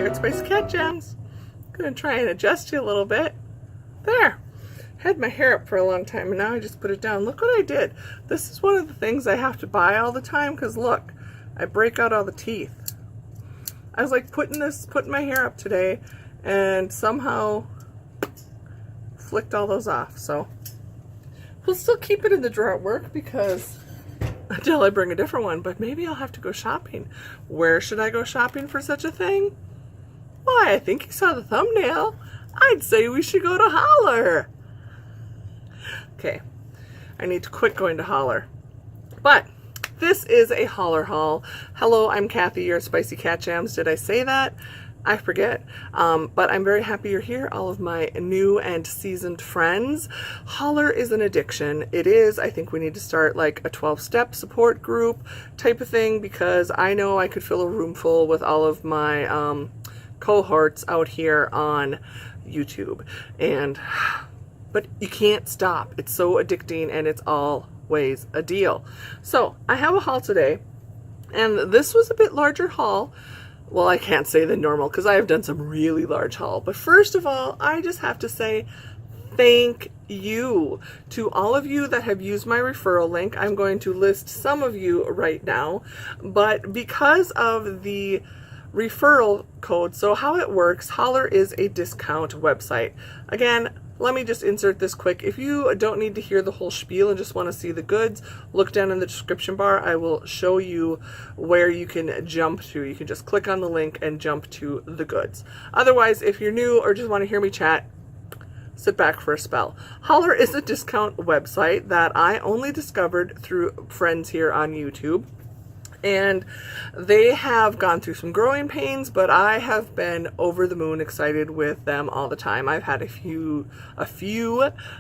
at Spicey Cat Jams. I'm going to try and adjust you a little bit. There. Had my hair up for a long time and now I just put it down. Look what I did. This is one of the things I have to buy all the time because look, I break out all the teeth. I was like putting my hair up today and somehow flicked all those off. So we'll still keep it in the drawer at work because until I bring a different one, but maybe I'll have to go shopping. Where should I go shopping for such a thing? Why, I think you saw the thumbnail. I'd say we should go to Hollar. Okay, I need to quit going to Hollar. But this is a Hollar haul. Hello, I'm Cathy, you're at Spicey Cat Jams. Did I say that? I forget. But I'm very happy you're here, all of my new and seasoned friends. Hollar is an addiction. It is. I think we need to start like a 12-step support group type of thing because I know I could fill a room full with all of my cohorts out here on YouTube. But you can't stop. It's so addicting and it's always a deal. So I have a haul today and this was a bit larger haul. Well, I can't say than normal because I have done some really large haul. But first of all, I just have to say thank you to all of you that have used my referral link. I'm going to list some of you right now, but because of the referral code, so how it works, Hollar is a discount website. Again, let me just insert this quick. If you don't need to hear the whole spiel and just want to see the goods, look down in the description bar. I will show you where you can jump to. You can just click on the link and jump to the goods. Otherwise, if you're new or just want to hear me chat, sit back for a spell. Hollar is a discount website that I only discovered through friends here on YouTube. And they have gone through some growing pains, but I have been over the moon excited with them all the time. I've had a few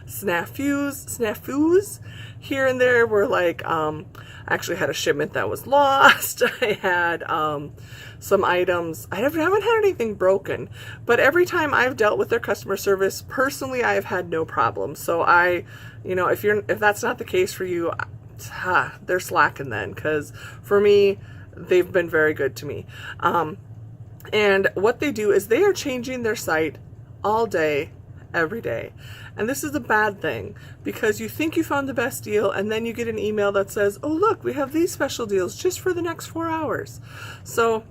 snafus here and there where like, I actually had a shipment that was lost. I had some items. I haven't had anything broken, but every time I've dealt with their customer service, personally, I have had no problems. So if that's not the case for you, they're slacking then, because for me, they've been very good to me. And what they do is they are changing their site all day, every day. And this is a bad thing because you think you found the best deal and then you get an email that says, oh look, we have these special deals just for the next 4 hours. So,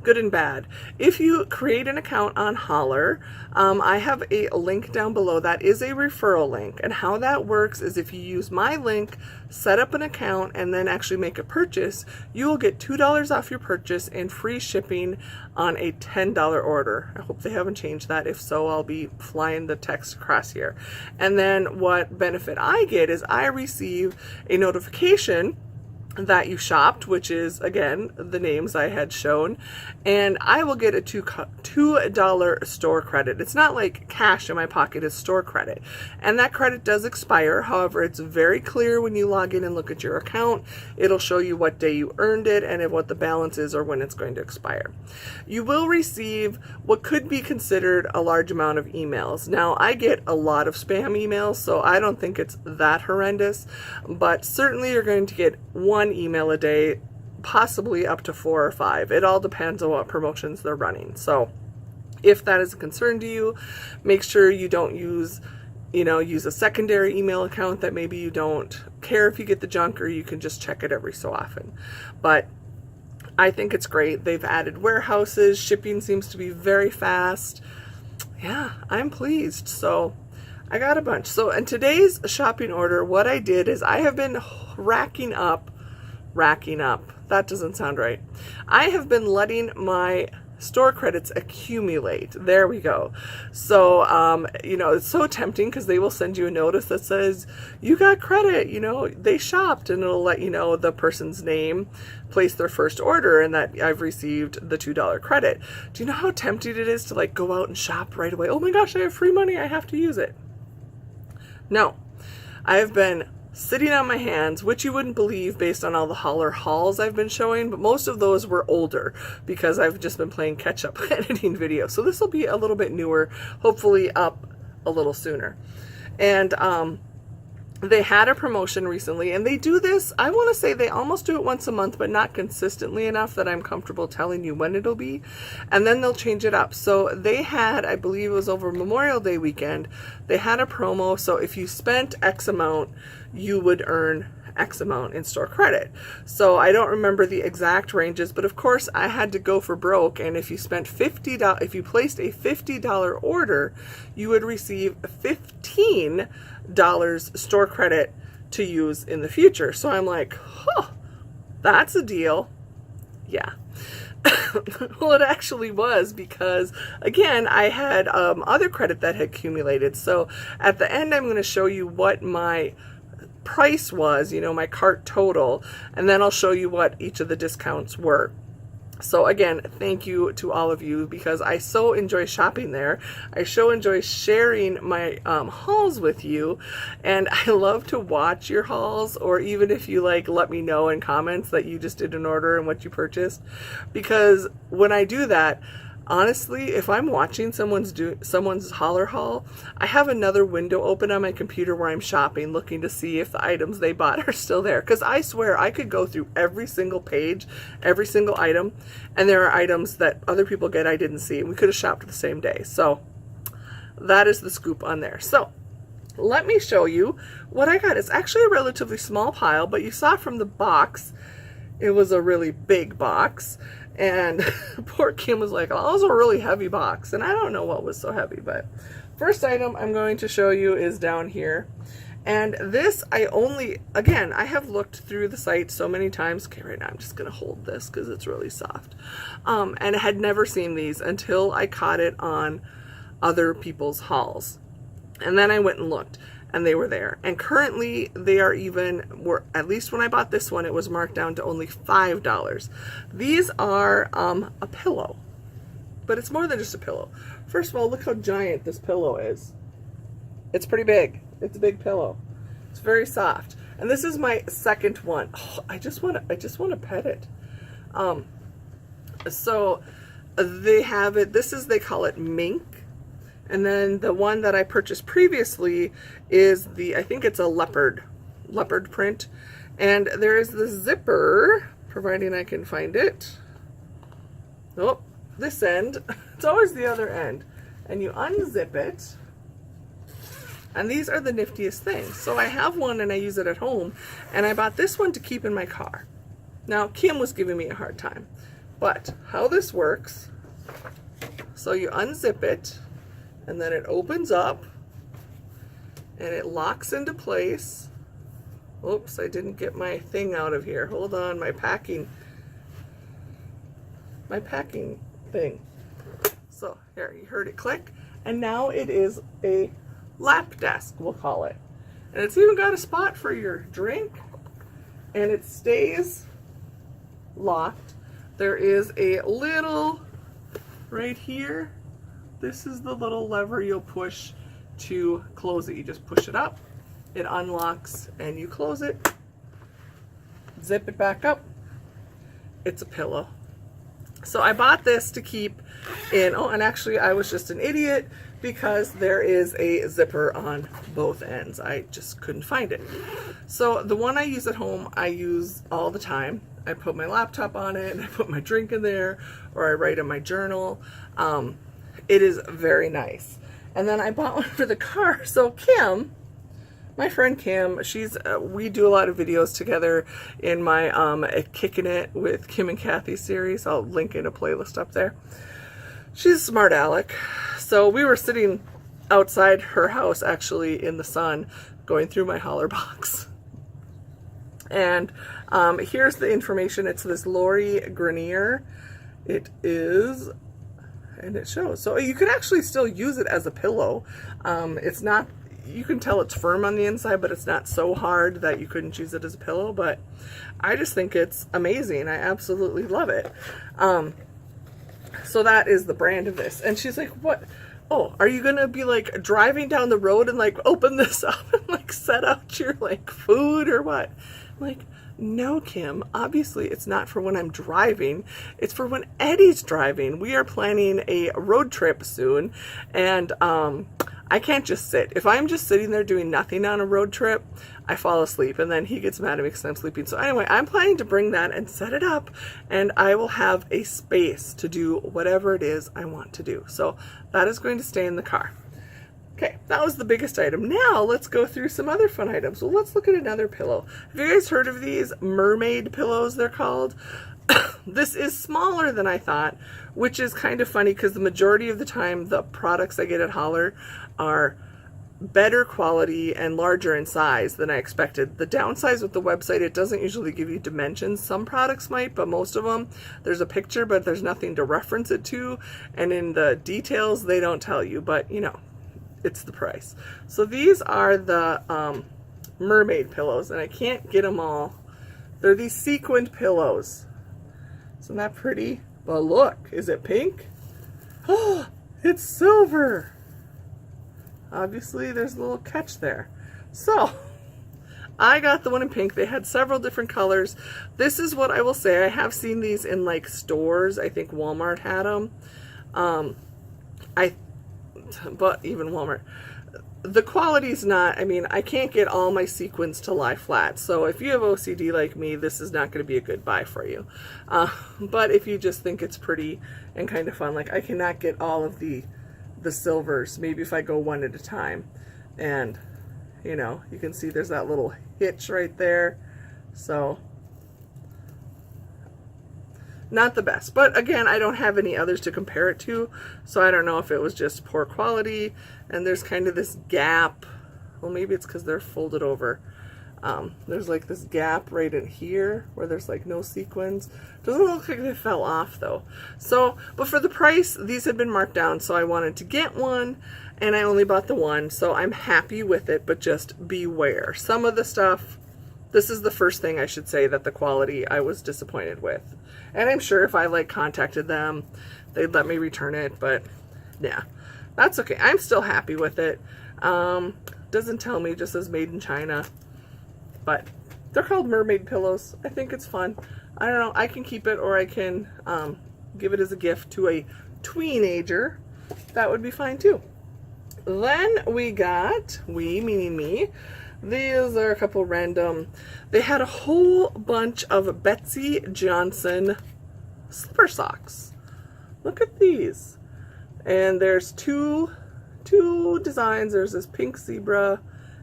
good and bad. If you create an account on Hollar, I have a link down below that is a referral link. And how that works is if you use my link, set up an account, and then actually make a purchase, you will get $2 off your purchase and free shipping on a $10 order. I hope they haven't changed that. If so, I'll be flying the text across here. And then what benefit I get is I receive a notification that you shopped, which is again the names I had shown, and I will get a $2 store credit. It's not like cash in my pocket, it's store credit, and that credit does expire. However, it's very clear when you log in and look at your account. It'll show you what day you earned it and what the balance is or when it's going to expire. You will receive what could be considered a large amount of emails. Now, I get a lot of spam emails, so I don't think it's that horrendous, but certainly you're going to get one email a day, possibly up to 4 or 5. It all depends on what promotions they're running. So if that is a concern to you, make sure you don't use a secondary email account that maybe you don't care if you get the junk, or you can just check it every so often. But I think it's great. They've added warehouses. Shipping seems to be very fast. Yeah, I'm pleased. So I got a bunch. So in today's shopping order, what I did is I have been racking up. That doesn't sound right. I have been letting my store credits accumulate. There we go. So, it's so tempting because they will send you a notice that says, you got credit, they shopped, and it'll let you know the person's name, place their first order, and that I've received the $2 credit. Do you know how tempting it is to like go out and shop right away? Oh my gosh, I have free money, I have to use it. No, I have been sitting on my hands, which you wouldn't believe based on all the Hollar hauls I've been showing, but most of those were older because I've just been playing catch up editing videos. So this will be a little bit newer, hopefully up a little sooner. And they had a promotion recently, and they do this, I want to say they almost do it once a month, but not consistently enough that I'm comfortable telling you when it'll be, and then they'll change it up. So they had, I believe it was over Memorial Day weekend, they had a promo, so if you spent X amount, you would earn X amount in store credit. So I don't remember the exact ranges, but of course I had to go for broke, and if you spent $50, if you placed a $50 order, you would receive $15 store credit to use in the future. So I'm like, oh, that's a deal. Yeah. Well, it actually was, because again, I had other credit that had accumulated. So at the end, I'm going to show you what my price was, you know, my cart total, and then I'll show you what each of the discounts were. So again, thank you to all of you, because I so enjoy shopping there. I so enjoy sharing my hauls with you, and I love to watch your hauls, or even if you like, let me know in comments that you just did an order and what you purchased, because when I do that, honestly, if I'm watching someone's Hollar Haul, I have another window open on my computer where I'm shopping, looking to see if the items they bought are still there. Because I swear I could go through every single page, every single item, and there are items that other people get I didn't see, and we could have shopped the same day. So that is the scoop on there. So let me show you what I got. It's actually a relatively small pile, but you saw from the box, it was a really big box. And poor Kim was like, oh, that was a really heavy box. And I don't know what was so heavy, but first item I'm going to show you is down here. And this, again, I have looked through the site so many times. Okay, right now I'm just going to hold this because it's really soft. And I had never seen these until I caught it on other people's hauls. And then I went and looked, and they were there. And currently they are at least when I bought this one, it was marked down to only $5. These are a pillow, but it's more than just a pillow. First of all, look how giant this pillow is. It's pretty big. It's a big pillow. It's very soft. And this is my second one. Oh, I just want to pet it. So they have it, they call it mink. And then the one that I purchased previously is I think it's a leopard print. And there is the zipper, providing I can find it. Oh, this end. It's always the other end. And you unzip it. And these are the niftiest things. So I have one and I use it at home. And I bought this one to keep in my car. Now, Kim was giving me a hard time. But how this works, so you unzip it, and then it opens up, and it locks into place. Oops, I didn't get my thing out of here. Hold on, my packing thing. So here, you heard it click, and now it is a lap desk, we'll call it. And it's even got a spot for your drink, and it stays locked. There is a little right here. This is the little lever you'll push to close it. You just push it up, it unlocks, and you close it. Zip it back up. It's a pillow. So I bought this to keep in, oh, and actually I was just an idiot because there is a zipper on both ends. I just couldn't find it. So the one I use at home, I use all the time. I put my laptop on it, and I put my drink in there, or I write in my journal. It is very nice. And then I bought one for the car. So Kim, my friend Kim, we do a lot of videos together in my Kicking It with Kim and Cathy series. I'll link in a playlist up there. She's a smart aleck. So we were sitting outside her house, actually in the sun, going through my Hollar box. And here's the information. It's this Lori Grenier. It is, and it shows. So you could actually still use it as a pillow. It's not, you can tell it's firm on the inside, but it's not so hard that you couldn't use it as a pillow. But I just think it's amazing. I absolutely love it. So that is the brand of this. And she's like, what? Oh, are you gonna be like driving down the road and like open this up and like set out your like food or what? I'm like, no, Kim, obviously it's not for when I'm driving. It's for when Eddie's driving. We are planning a road trip soon, and I I can't just sit. If I'm just sitting there doing nothing on a road trip, I fall asleep, and then he gets mad at me because I'm sleeping. So anyway, I'm planning to bring that and set it up, and I will have a space to do whatever it is I want to do. So that is going to stay in the car. Okay, that was the biggest item. Now let's go through some other fun items. Well, let's look at another pillow. Have you guys heard of these mermaid pillows, they're called? This is smaller than I thought, which is kind of funny because the majority of the time the products I get at Hollar are better quality and larger in size than I expected. The downside with the website, it doesn't usually give you dimensions. Some products might, but most of them, there's a picture, but there's nothing to reference it to. And in the details, they don't tell you, but you know, it's the price. So these are the mermaid pillows, and I can't get them all. They're these sequined pillows. Isn't that pretty? But look, is it pink? Oh, it's silver. Obviously, there's a little catch there. So, I got the one in pink. They had several different colors. This is what I will say. I have seen these in like stores. I think Walmart had them. But even Walmart. The quality's not, I mean, I can't get all my sequins to lie flat. So if you have OCD like me, this is not going to be a good buy for you. But if you just think it's pretty and kind of fun, like I cannot get all of the silvers, maybe if I go one at a time. And, you know, you can see there's that little hitch right there. So, not the best. But again, I don't have any others to compare it to, so I don't know if it was just poor quality. And there's kind of this gap. Well, maybe it's because they're folded over. There's like this gap right in here where there's like no sequins. Doesn't look like they fell off though. So, but for the price, these had been marked down, so I wanted to get one, and I only bought the one, so I'm happy with it, but just beware. Some of the stuff, this is the first thing I should say, that the quality I was disappointed with. And I'm sure if I like contacted them, they'd let me return it, but yeah, that's okay. I'm still happy with it. Doesn't tell me, just says made in China, but they're called mermaid pillows. I think it's fun. I don't know, I can keep it, or I can give it as a gift to a tweenager. That would be fine too. Then we got, we meaning me, these are a couple random, they had a whole bunch of Betsy Johnson slipper socks. Look at these. And there's two designs. There's this pink zebra,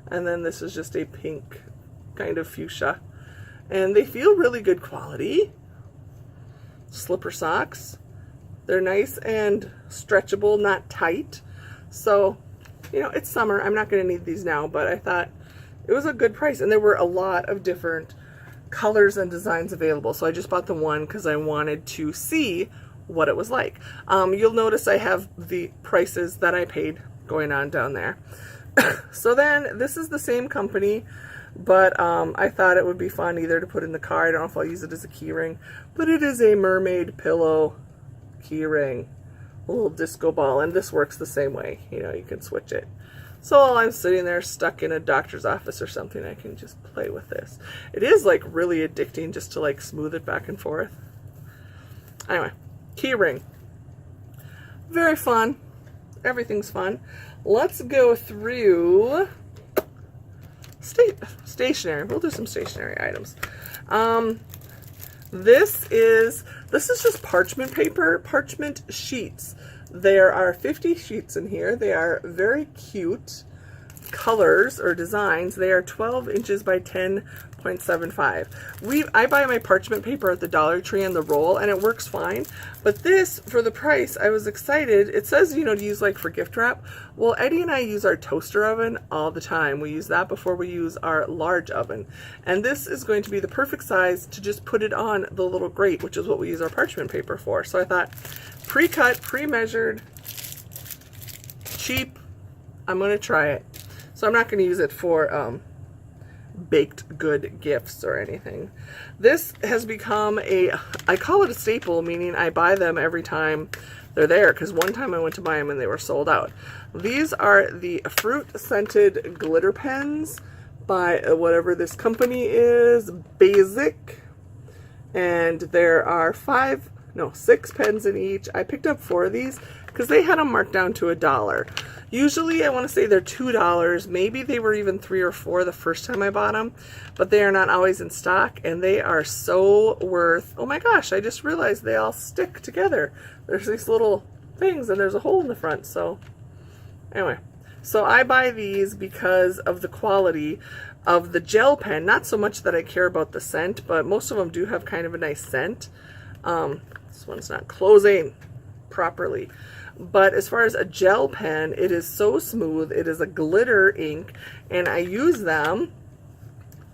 and then this is just a pink kind of fuchsia. And they feel really good quality. Slipper socks. They're nice and stretchable, not tight. So, you know, it's summer. I'm not going to need these now, but I thought it was a good price, and there were a lot of different colors and designs available. So I just bought the one because I wanted to see what it was like. You'll notice I have the prices that I paid going on down there. So then this is the same company, but I thought it would be fun either to put in the car. I don't know if I'll use it as a key ring, but it is a mermaid pillow key ring, a little disco ball, and this works the same way. You know, you can switch it. So while I'm sitting there stuck in a doctor's office or something, I can just play with this. It is like really addicting just to like smooth it back and forth. Anyway, key ring. Very fun. Everything's fun. Let's go through stationery. We'll do some stationery items. This is just parchment paper, parchment sheets. There are 50 sheets in here. They are very cute colors or designs. They are 12 inches by 10.75. I buy my parchment paper at the Dollar Tree on the roll, and it works fine. But this, for the price, I was excited. It says, you know, to use like for gift wrap. Well, Eddie and I use our toaster oven all the time. We use that before we use our large oven. And this is going to be the perfect size to just put it on the little grate, which is what we use our parchment paper for. So I thought, pre-cut, pre-measured, cheap, I'm going to try it. So I'm not going to use it for baked good gifts or anything. This has become I call it a staple, meaning I buy them every time they're there, because one time I went to buy them and they were sold out. These are the fruit scented glitter pens by whatever this company is, Basic. And there are 6 pens in each. I picked up 4 of these because they had them marked down to $1. Usually I want to say they're $2. Maybe they were even $3 or $4 the first time I bought them, but they are not always in stock, and they are so worth, oh my gosh, I just realized they all stick together. There's these little things and there's a hole in the front. So anyway, so I buy these because of the quality of the gel pen. Not so much that I care about the scent, but most of them do have kind of a nice scent. This one's not closing properly. But as far as a gel pen, it is so smooth. It is a glitter ink, and I use them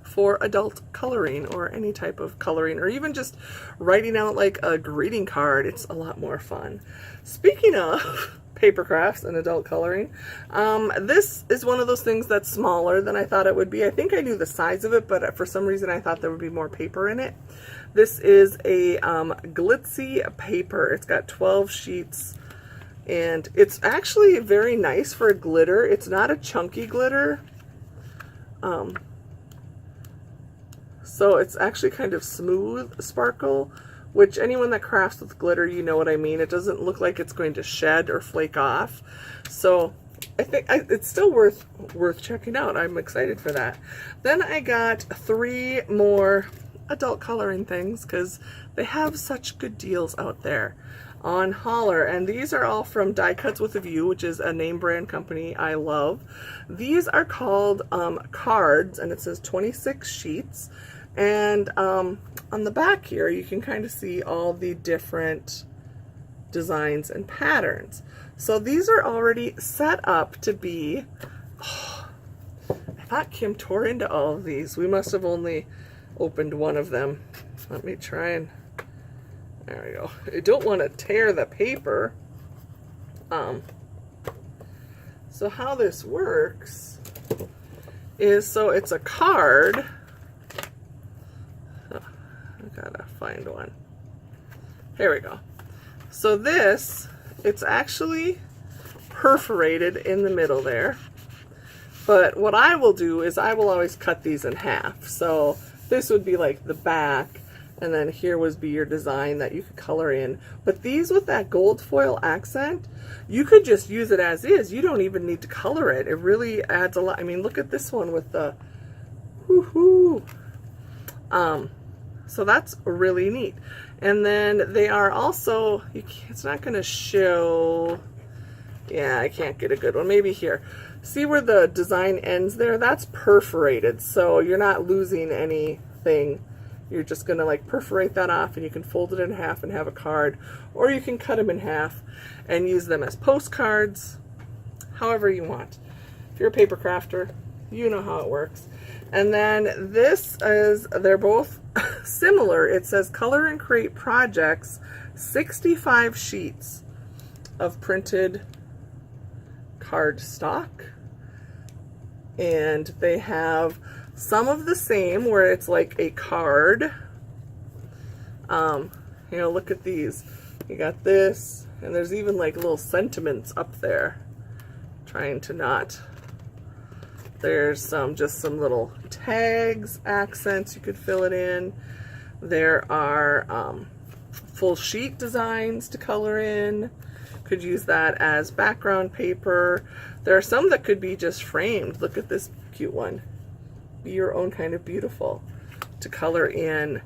for adult coloring or any type of coloring, or even just writing out like a greeting card. It's a lot more fun. Speaking of paper crafts and adult coloring, this is one of those things that's smaller than I thought it would be. I think I knew the size of it, but for some reason I thought there would be more paper in it. This is a glitzy paper. It's got 12 sheets, and it's actually very nice for a glitter. It's not a chunky glitter. So it's actually kind of smooth sparkle, which anyone that crafts with glitter, you know what I mean. It doesn't look like it's going to shed or flake off. So I think it's still worth checking out. I'm excited for that. Then I got 3 more adult coloring things because they have such good deals out there on Hollar, and these are all from Die Cuts with a View, which is a name brand company I love. These are called cards, and it says 26 sheets, and on the back here you can kind of see all the different designs and patterns. So these are already set up to be, oh, I thought Kim tore into all of these. We must have only opened one of them. Let me try and, there we go. I don't want to tear the paper. So how this works is, so it's a card. Oh, I gotta find one. Here we go. So this, it's actually perforated in the middle there. But what I will do is I will always cut these in half. So this would be like the back, and then here would be your design that you could color in. But these with that gold foil accent, you could just use it as is. You don't even need to color it. It really adds a lot. I mean, look at this one with the woohoo. So that's really neat. And then they are also, it's not going to show, yeah, I can't get a good one. Maybe here. See where the design ends there? That's perforated, so you're not losing anything. You're just going to like perforate that off, and you can fold it in half and have a card, or you can cut them in half and use them as postcards, however you want. If you're a paper crafter, you know how it works. And then this is, they're both similar. It says color and create projects, 65 sheets of printed card stock. And they have some of the same where it's like a card. You know, look at these. You got this, and there's even like little sentiments up there. Trying to not. There's just some little tags, accents, you could fill it in. There are full sheet designs to color in. Could use that as background paper. There are some that could be just framed. Look at this cute one. Be your own kind of beautiful to color in,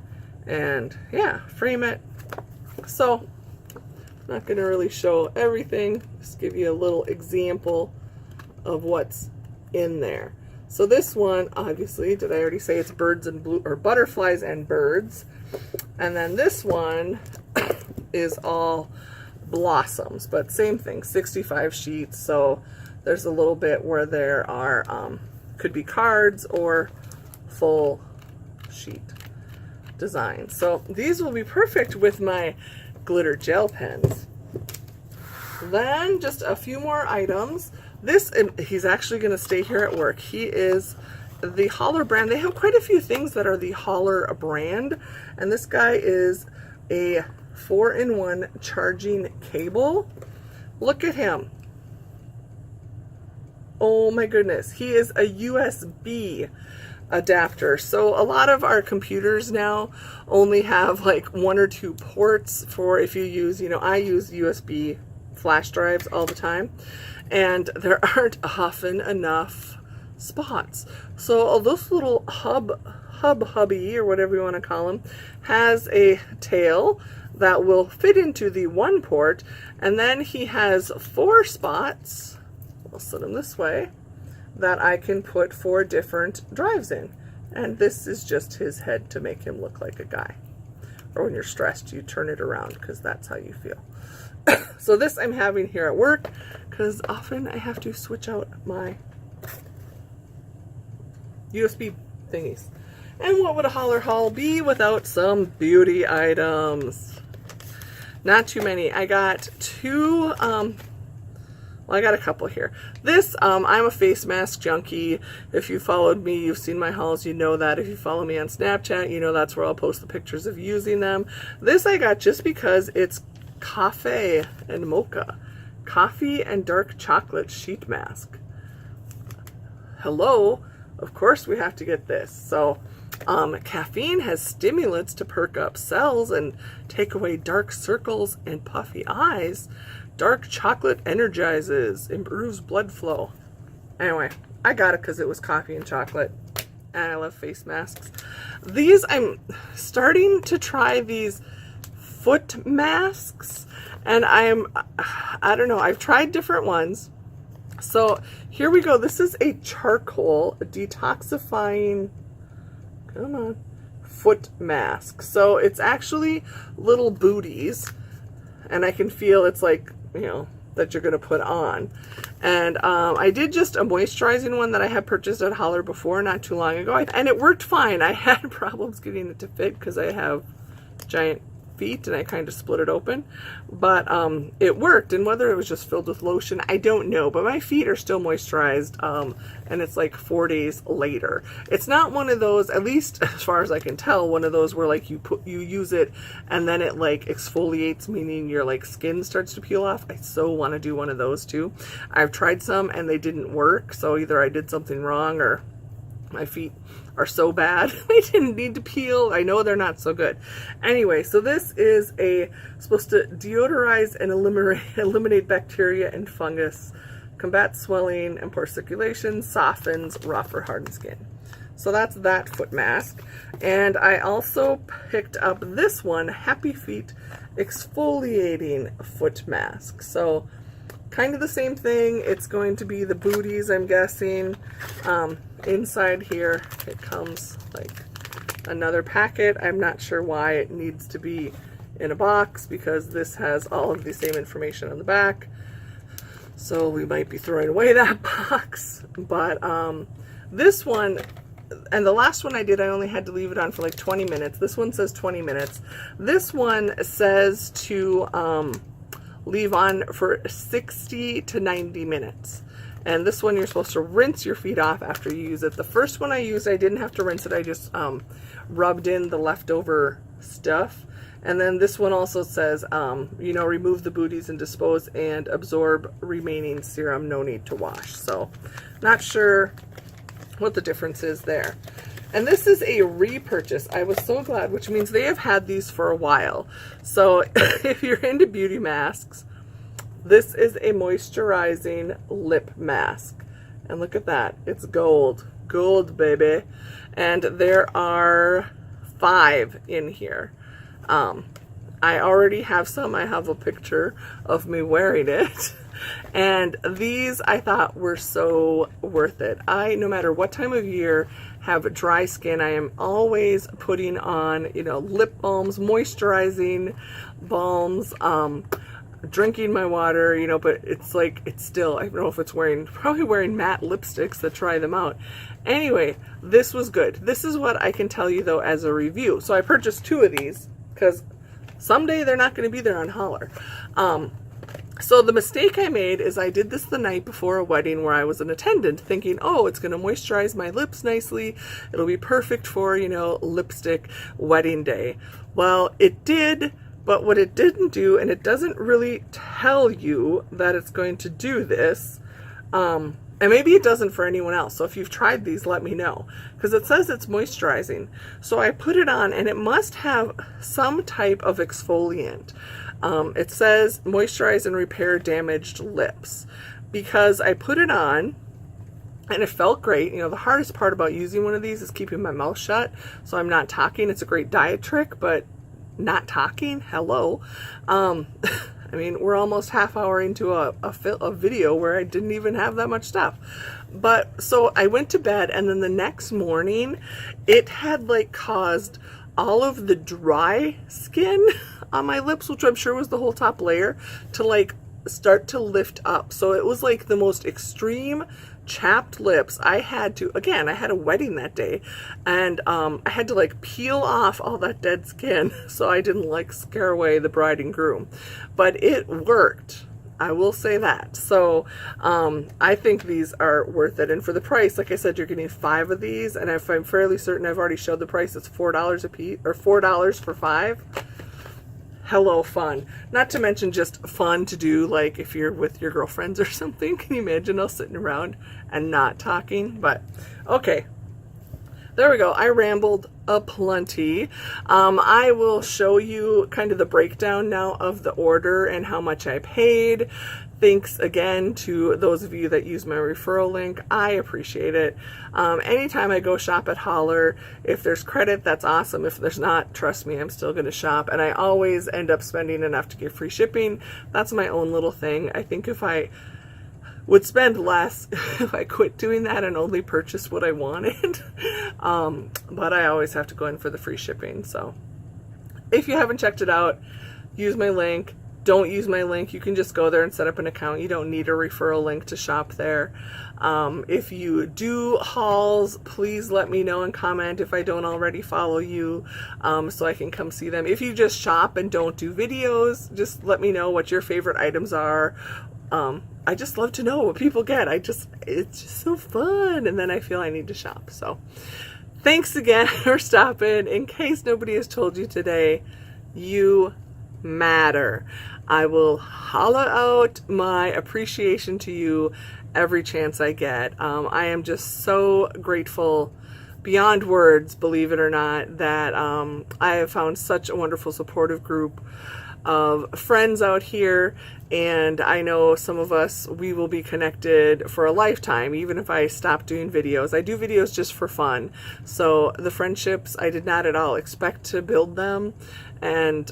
and yeah, frame it. So I'm not going to really show everything, just give you a little example of what's in there. So this one, obviously, did I already say it's birds and blue, or butterflies and birds? And then this one is all blossoms, but same thing, 65 sheets. So there's a little bit where there are could be cards or full sheet designs. So these will be perfect with my glitter gel pens. Then just a few more items. This, he's actually going to stay here at work. He is the Hollar brand. They have quite a few things that are the Hollar brand, and this guy is a 4-in-1 charging cable. Look at him. Oh my goodness, he is a USB adapter. So a lot of our computers now only have like 1 or 2 ports for if you use, you know, I use USB flash drives all the time, and there aren't often enough spots. So this little hubby, or whatever you want to call him, has a tail that will fit into the one port, and then he has 4 spots, I'll set him this way, that I can put 4 different drives in. And this is just his head to make him look like a guy. Or when you're stressed, you turn it around because that's how you feel. So this I'm having here at work because often I have to switch out my USB thingies. And what would a Hollar Haul be without some beauty items? Not too many. I got 2, well, I got a couple here. This, I'm a face mask junkie. If you followed me, you've seen my hauls, you know that. If you follow me on Snapchat, you know that's where I'll post the pictures of using them. This I got just because it's coffee and mocha. Coffee and dark chocolate sheet mask. Hello, of course we have to get this. So, caffeine has stimulants to perk up cells and take away dark circles and puffy eyes. Dark chocolate energizes, improves blood flow. Anyway, I got it because it was coffee and chocolate, and I love face masks. These, I'm starting to try these foot masks, and I don't know, I've tried different ones. So here we go. This is a charcoal detoxifying, come on, foot mask. So it's actually little booties, and I can feel it's like, you know, that you're going to put on. And I did just a moisturizing one that I had purchased at Hollar before not too long ago, and it worked fine. I had problems getting it to fit because I have giant feet and I kind of split it open, but it worked. And whether it was just filled with lotion, I don't know, but my feet are still moisturized, and it's like 4 days later. It's not one of those, at least as far as I can tell, one of those where like you use it and then it like exfoliates, meaning your like skin starts to peel off. I so want to do one of those too. I've tried some and they didn't work, so either I did something wrong or my feet are so bad they didn't need to peel. I know they're not so good. Anyway, so this is supposed to deodorize and eliminate bacteria and fungus, combat swelling and poor circulation, softens rough or hardened skin. So that's that foot mask. And I also picked up this one, Happy Feet exfoliating foot mask. So kind of the same thing. It's going to be the booties, I'm guessing. Inside here it comes like another packet. I'm not sure why it needs to be in a box because this has all of the same information on the back, so we might be throwing away that box. But this one and the last one I did, I only had to leave it on for like 20 minutes. This one says 20 minutes. This one says to leave on for 60 to 90 minutes. And this one you're supposed to rinse your feet off after you use it. The first one I used, I didn't have to rinse it. I just rubbed in the leftover stuff. And then this one also says, you know, remove the booties and dispose and absorb remaining serum. No need to wash. So not sure what the difference is there. And this is a repurchase. I was so glad, which means they have had these for a while. So if you're into beauty masks, this is a moisturizing lip mask. And look at that. It's gold. Gold, baby. And there are 5 in here. I already have some. I have a picture of me wearing it. And these I thought were so worth it. No matter what time of year, have dry skin, I am always putting on, you know, lip balms, moisturizing balms, drinking my water, you know, but it's like, it's still, I don't know if it's probably wearing matte lipsticks to try them out. Anyway, this was good. This is what I can tell you though as a review. So I purchased 2 of these because someday they're not going to be there on Hollar. So the mistake I made is I did this the night before a wedding where I was an attendant, thinking, oh, it's going to moisturize my lips nicely. It'll be perfect for, you know, lipstick wedding day. Well, it did, but what it didn't do, and it doesn't really tell you that it's going to do this, And maybe it doesn't for anyone else. So if you've tried these, let me know. Because it says it's moisturizing. So I put it on, and it must have some type of exfoliant. It says moisturize and repair damaged lips. Because I put it on, and it felt great. You know, the hardest part about using one of these is keeping my mouth shut, so I'm not talking. It's a great diet trick, but not talking? Hello. I mean, we're almost half hour into a video where I didn't even have that much stuff. But, so I went to bed, and then the next morning, it had like caused all of the dry skin on my lips, which I'm sure was the whole top layer, to like start to lift up. So it was like the most extreme chapped lips. I had to, again, I had a wedding that day, and I had to like peel off all that dead skin so I didn't like scare away the bride and groom. But it worked, I will say that. So I think these are worth it, and for the price, like I said, you're getting 5 of these, and if I'm fairly certain I've already showed the price, it's $4 a piece, or $4 for 5. Hello, fun. Not to mention just fun to do, like if you're with your girlfriends or something. Can you imagine us sitting around and not talking? But okay, there we go. I rambled aplenty. I will show you kind of the breakdown now of the order and how much I paid. Thanks again to those of you that use my referral link. I appreciate it. Anytime I go shop at Hollar, if there's credit, that's awesome. If there's not, trust me, I'm still going to shop. And I always end up spending enough to get free shipping. That's my own little thing. I think if I would spend less if I quit doing that and only purchase what I wanted. But I always have to go in for the free shipping. So if you haven't checked it out, use my link. Don't use my link. You can just go there and set up an account. You don't need a referral link to shop there. If you do hauls, please let me know and comment if I don't already follow you, so I can come see them. If you just shop and don't do videos, just let me know what your favorite items are. I just love to know what people get. It's just so fun. And then I feel I need to shop. So thanks again for stopping. In case nobody has told you today, you matter. I will holler out my appreciation to you every chance I get. I am just so grateful beyond words, believe it or not, that I have found such a wonderful supportive group of friends out here, and I know some of us, we will be connected for a lifetime, even if I stop doing videos. I do videos just for fun, so the friendships, I did not at all expect to build them, and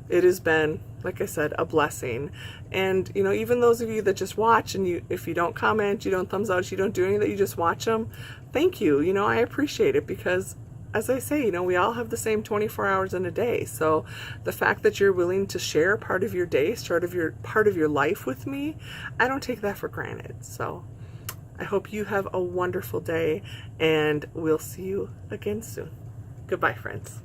it has been, like I said, a blessing. And you know, even those of you that just watch, and if you don't comment, you don't thumbs out, you don't do any of that, you just watch them, thank you. You know, I appreciate it, because as I say, you know, we all have the same 24 hours in a day. So the fact that you're willing to share part of your day, part of your life with me, I don't take that for granted. So I hope you have a wonderful day, and we'll see you again soon. Goodbye, friends.